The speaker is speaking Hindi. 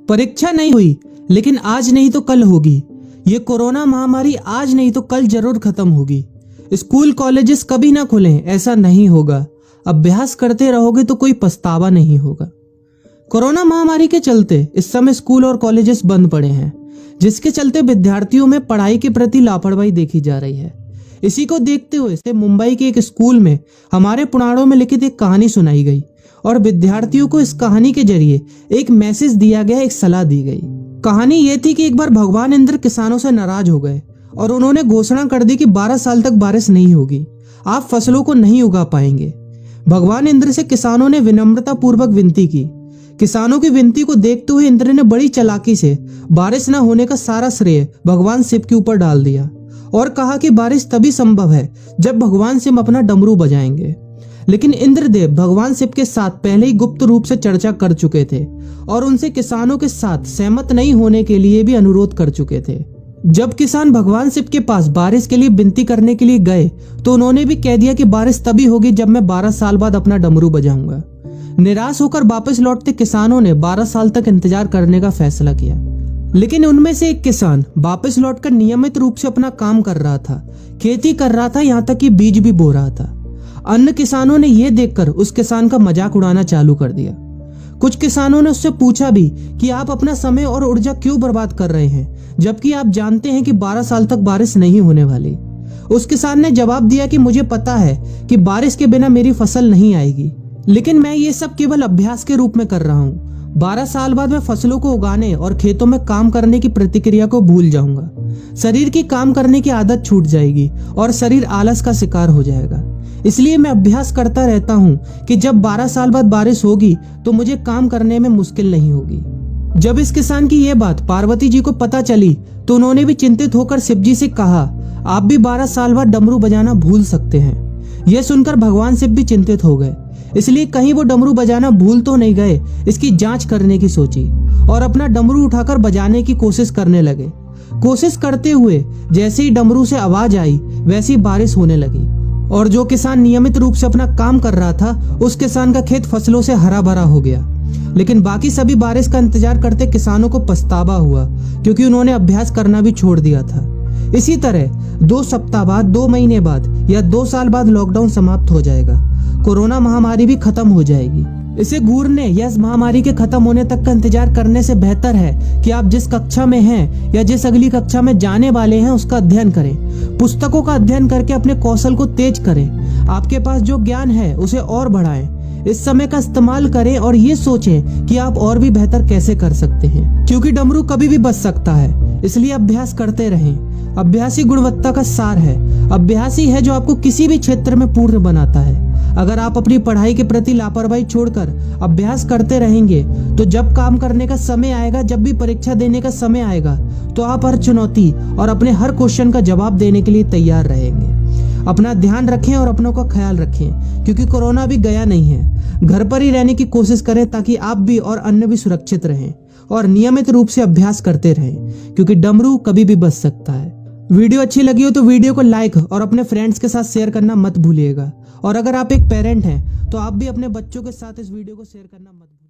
परीक्षा नहीं हुई, लेकिन आज नहीं तो कल होगी। ये कोरोना महामारी आज नहीं तो कल जरूर खत्म होगी। स्कूल कॉलेजेस कभी ना खुलें, ऐसा नहीं होगा। अभ्यास करते रहोगे तो कोई पछतावा नहीं होगा। कोरोना महामारी के चलते इस समय स्कूल और कॉलेजेस बंद पड़े हैं, जिसके चलते विद्यार्थियों में पढ़ाई के प्रति लापरवाही देखी जा रही है। इसी को देखते हुए मुंबई के एक स्कूल में हमारे पुराणों में लिखित एक कहानी सुनाई गई और विद्यार्थियों को इस कहानी के जरिए एक मैसेज दिया गया, एक सलाह दी गई। कहानी ये थी कि एक बार भगवान इंद्र किसानों से नाराज हो गए और उन्होंने घोषणा कर दी कि 12 साल तक बारिश नहीं होगी, आप फसलों को नहीं उगा पाएंगे। भगवान इंद्र से किसानों ने विनम्रता पूर्वक विनती की। किसानों की विनती को देखते हुए इंद्र ने बड़ी चालाकी से बारिश न होने का सारा श्रेय भगवान शिव के ऊपर डाल दिया और कहा कि बारिश तभी संभव है जब भगवान शिव अपना डमरू बजाएंगे। लेकिन इंद्रदेव भगवान शिव के साथ पहले ही गुप्त रूप से चर्चा कर चुके थे और उनसे किसानों के साथ सहमत नहीं होने के लिए भी अनुरोध कर चुके थे। जब किसान भगवान शिव के पास बारिश के लिए विनती करने के लिए गए तो उन्होंने भी कह दिया कि बारिश तभी होगी जब मैं 12 साल बाद अपना डमरू बजाऊंगा। निराश होकर वापस लौटते किसानों ने 12 साल तक इंतजार करने का फैसला किया। लेकिन उनमें से एक किसान वापस लौटकर नियमित रूप से अपना काम कर रहा था, खेती कर रहा था, यहाँ तक कि बीज भी बो रहा था। अन्य किसानों ने यह देखकर उस किसान का मजाक उड़ाना चालू कर दिया। कुछ किसानों ने उससे पूछा भी कि आप अपना समय और ऊर्जा क्यों बर्बाद कर रहे हैं, जबकि आप जानते हैं कि 12 साल तक बारिश नहीं होने वाली। उस किसान ने जवाब दिया कि मुझे पता है कि बारिश के बिना मेरी फसल नहीं आएगी, लेकिन मैं ये सब केवल अभ्यास के रूप में कर रहा हूँ। 12 साल बाद मैं फसलों को उगाने और खेतों में काम करने की प्रतिक्रिया को भूल जाऊंगा। शरीर की काम करने की आदत छूट जाएगी और शरीर आलस का शिकार हो जाएगा। इसलिए मैं अभ्यास करता रहता हूँ कि जब 12 साल बाद बारिश होगी तो मुझे काम करने में मुश्किल नहीं होगी। जब इस किसान की यह बात पार्वती जी को पता चली तो उन्होंने भी चिंतित होकर शिव जी से कहा, आप भी 12 साल बाद डमरू बजाना भूल सकते हैं। यह सुनकर भगवान शिव भी चिंतित हो गए, इसलिए कहीं वो डमरू बजाना भूल तो नहीं गए, इसकी जांच करने की सोची और अपना डमरू उठाकर बजाने की कोशिश करने लगे। कोशिश करते हुए जैसे ही डमरू से आवाज आई वैसी बारिश होने लगी और जो किसान नियमित रूप से अपना काम कर रहा था उस किसान का खेत फसलों से हरा भरा हो गया। लेकिन बाकी सभी बारिश का इंतजार करते किसानों को पछतावा हुआ, क्योंकि उन्होंने अभ्यास करना भी छोड़ दिया था। इसी तरह 2 सप्ताह बाद, 2 महीने बाद या 2 साल बाद लॉकडाउन समाप्त हो जाएगा। कोरोना महामारी भी खत्म हो जाएगी। इसे घूरने या इस महामारी के खत्म होने तक का इंतजार करने से बेहतर है कि आप जिस कक्षा में हैं या जिस अगली कक्षा में जाने वाले हैं उसका अध्ययन करें। पुस्तकों का अध्ययन करके अपने कौशल को तेज करें। आपके पास जो ज्ञान है उसे और बढ़ाएं। इस समय का इस्तेमाल करें और ये सोचें कि आप और भी बेहतर कैसे कर सकते हैं, क्योंकि डमरू कभी भी बच सकता है। इसलिए अभ्यास करते रहें। अभ्यास ही गुणवत्ता का सार है। अभ्यास ही है जो आपको किसी भी क्षेत्र में पूर्ण बनाता है। अगर आप अपनी पढ़ाई के प्रति लापरवाही छोड़कर अभ्यास करते रहेंगे तो जब काम करने का समय आएगा, जब भी परीक्षा देने का समय आएगा, तो आप हर चुनौती और अपने हर क्वेश्चन का जवाब देने के लिए तैयार रहेंगे। अपना ध्यान रखें और अपनों का ख्याल रखें, क्योंकि कोरोना भी गया नहीं है। घर पर ही रहने की कोशिश करें ताकि आप भी और अन्य भी सुरक्षित रहें और नियमित रूप से अभ्यास करते रहें, क्योंकि डमरू कभी भी बच सकता है। वीडियो अच्छी लगी हो तो वीडियो को लाइक और अपने फ्रेंड्स के साथ शेयर करना मत भूलिएगा। और अगर आप एक पेरेंट हैं तो आप भी अपने बच्चों के साथ इस वीडियो को शेयर करना मत भूलिएगा।